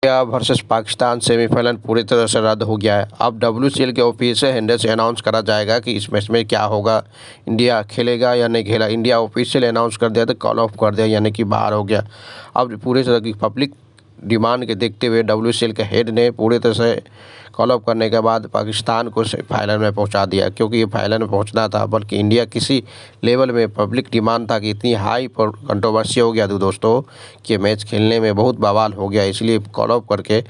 India versus Pakistan semifinal पूरी तरह से रद्द हो गया है। अब WCL के ऑफिशियल हैंडल से अनाउंस करा जाएगा कि इस मैच में क्या होगा, इंडिया खेलेगा या नहीं खेला। इंडिया ऑफिशियल अनाउंस कर दिया तो कॉल ऑफ कर दिया, यानी कि बाहर हो गया। अब पूरी तरह की पब्लिक डिमांड के देखते हुए WCL के हेड ने पूरी तरह से कॉल ऑफ करने के बाद पाकिस्तान को फाइनल में पहुंचा दिया, क्योंकि ये फाइनल में पहुंचना था। बल्कि इंडिया किसी लेवल में पब्लिक डिमांड था कि इतनी हाई पर कंट्रोवर्सी हो गया था दोस्तों कि मैच खेलने में बहुत बवाल हो गया। इसलिए कॉल ऑफ करके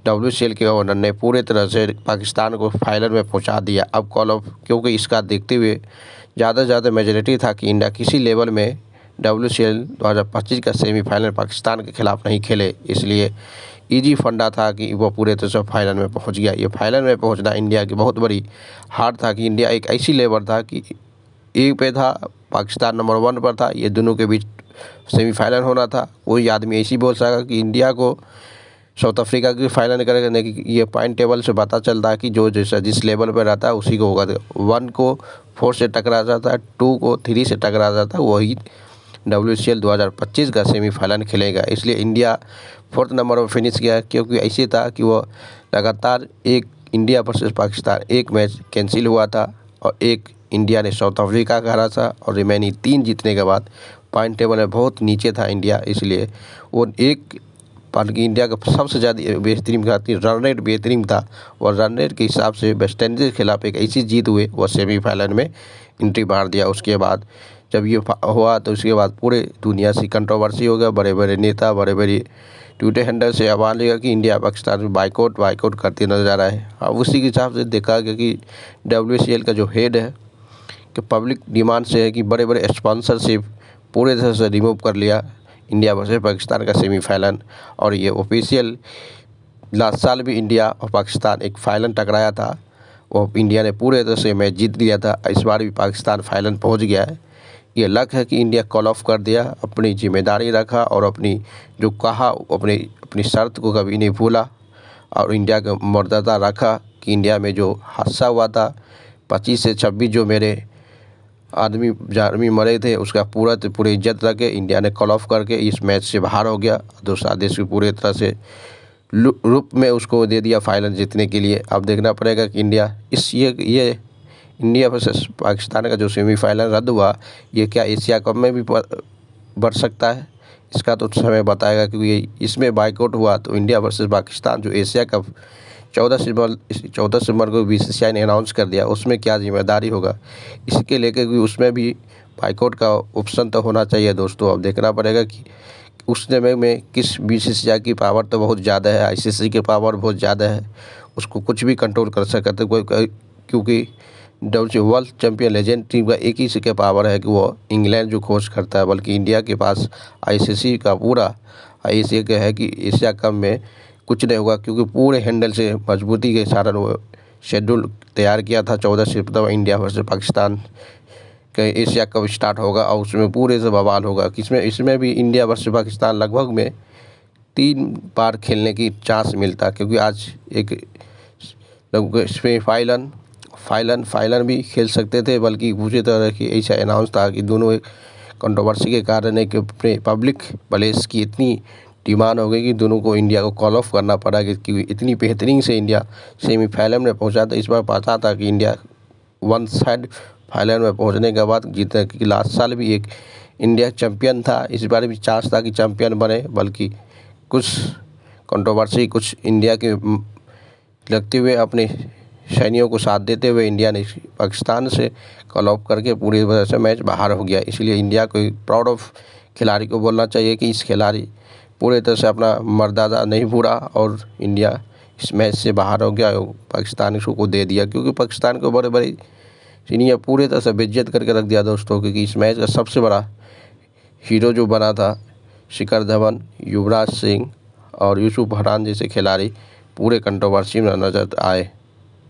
WCL के ओनर ने पूरे तरह से पाकिस्तान को फाइनल में पहुँचा दिया। अब कॉल ऑफ, क्योंकि इसका देखते हुए ज़्यादा से ज़्यादा मेजोरिटी था कि इंडिया किसी लेवल में WCL 2025 का सेमीफाइनल पाकिस्तान के खिलाफ नहीं खेले, इसलिए इजी फंडा था कि वो पूरे तरह से फाइनल में पहुंच गया। ये फाइनल में पहुंचना इंडिया की बहुत बड़ी हार था कि इंडिया एक ऐसी लेवल था कि एक पे था, पाकिस्तान नंबर 1 पर था। ये दोनों के बीच सेमीफाइनल होना था। कोई आदमी ऐसी बोल सका कि इंडिया को साउथ अफ्रीका की फाइनल करेगा नहीं, कि ये पॉइंट टेबल से पता चलता है कि जो जैसा जिस लेवल पर रहता है उसी को होगा। 1 को 4 से टकरा जाता है, 2 को 3 से टकरा जाता है, वही WCL 2025 का सेमीफाइनल खेलेगा। इसलिए इंडिया 4th नंबर पर फिनिश किया, क्योंकि ऐसे था कि वो लगातार एक इंडिया वर्सेस पाकिस्तान एक मैच कैंसिल हुआ था और एक इंडिया ने साउथ अफ्रीका का हारा था, और रिमेनिंग 3 जीतने के बाद पॉइंट टेबल में बहुत नीचे था इंडिया। इसलिए वो एक बल्कि इंडिया का सबसे ज़्यादा बेहतरीन रन रेट बेहतरीन था, और रन रेट के हिसाब से वेस्ट इंडीज़ के खिलाफ एक ऐसी जीत हुई, वह सेमीफाइनल में एंट्री मार दिया। उसके बाद जब ये हुआ तो उसके बाद पूरे दुनिया से कंट्रोवर्सी हो गया। बड़े बड़े नेता, बड़े बड़े ट्विटर हैंडल से आवाज़ लगा कि इंडिया पाकिस्तान में बाइकआउट करते नजर आ रहा है। अब उसी के हिसाब से देखा गया कि WCL का जो हेड है कि पब्लिक डिमांड से है कि बड़े बड़े स्पॉन्सरशिप पूरे तरह से रिमूव कर लिया इंडिया वर्सेस पाकिस्तान का सेमीफाइनल। और ये ऑफिशियल लास्ट साल भी इंडिया और पाकिस्तान एक फाइनल टकराया था, वो इंडिया ने पूरे तरह से मैच जीत लिया था। इस बार भी पाकिस्तान फाइनल पहुंच गया है। ये लक है कि इंडिया कॉल ऑफ कर दिया, अपनी जिम्मेदारी रखा और अपनी जो कहा अपनी शर्त को कभी नहीं भूला, और इंडिया का मर्यादा रखा कि इंडिया में जो हादसा हुआ था 25 से 26 जो मेरे आदमी मरे थे, उसका पूरी इज्जत रखे इंडिया ने कॉल ऑफ करके इस मैच से बाहर हो गया। दूसरा देश की पूरे तरह से रूप में उसको दे दिया फाइनल जीतने के लिए। अब देखना पड़ेगा कि इंडिया ये इंडिया वर्सेस पाकिस्तान का जो सेमीफाइनल रद्द हुआ, ये क्या एशिया कप में भी बढ़ सकता है, इसका तो समय बताएगा। क्योंकि इसमें बाइकआउट हुआ तो इंडिया वर्सेस पाकिस्तान जो एशिया कप 14 सितंबर को BCCI ने अनाउंस कर दिया, उसमें क्या जिम्मेदारी होगा इसके लेकर, क्योंकि उसमें भी बाइकआउट का ऑप्शन तो होना चाहिए दोस्तों। अब देखना पड़ेगा कि उस समय में किस BCCI की पावर तो बहुत ज़्यादा है, ICC की पावर बहुत ज़्यादा है, उसको कुछ भी कंट्रोल कर सकते कोई, क्योंकि वर्ल्ड चैंपियन लेजेंड टीम का एक ही सिक्के पावर है कि वो इंग्लैंड जो खोज करता है। बल्कि इंडिया के पास ICC का पूरा ICC है कि एशिया कप में कुछ नहीं होगा, क्योंकि पूरे हैंडल से मजबूती के कारण वो शेड्यूल तैयार किया था। 14 सितंबर इंडिया वर्सेस पाकिस्तान का एशिया कप स्टार्ट होगा और उसमें पूरे से बवाल होगा। इसमें भी इंडिया वर्सेस पाकिस्तान लगभग में 3 बार खेलने की चांस मिलता, क्योंकि आज एक फाइनल भी खेल सकते थे। बल्कि पूरी तरह की ऐसा अनाउंस था कि दोनों एक कंट्रोवर्सी के कारण एक अपने पब्लिक प्लेस की इतनी डिमांड हो गई कि दोनों को इंडिया को कॉल ऑफ करना पड़ा, क्योंकि इतनी बेहतरीन से इंडिया सेमीफाइनल में पहुंचा था। इस बार पता था कि इंडिया 1 साइड फाइनल में पहुंचने के बाद जीतने की, लास्ट साल भी एक इंडिया चैंपियन था, इस बार भी चांस था कि चैंपियन बने। बल्कि कुछ कंट्रोवर्सी कुछ इंडिया के लगते हुए अपने सैनिकों को साथ देते हुए इंडिया ने पाकिस्तान से कॉल ऑफ करके पूरी वजह से मैच बाहर हो गया। इसलिए इंडिया को प्राउड ऑफ खिलाड़ी को बोलना चाहिए कि इस खिलाड़ी पूरे तरह से अपना मर्यादा नहीं भूला और इंडिया इस मैच से बाहर हो गया, पाकिस्तान को दे दिया। क्योंकि पाकिस्तान को बड़े बड़े सीनियर पूरे तरह से बेइज्जत करके रख दिया दोस्तों, क्योंकि इस मैच का सबसे बड़ा हीरो जो बना था शिखर धवन, युवराज सिंह और यूसुफ पठान जैसे खिलाड़ी पूरे कंट्रोवर्सी में नजर आए।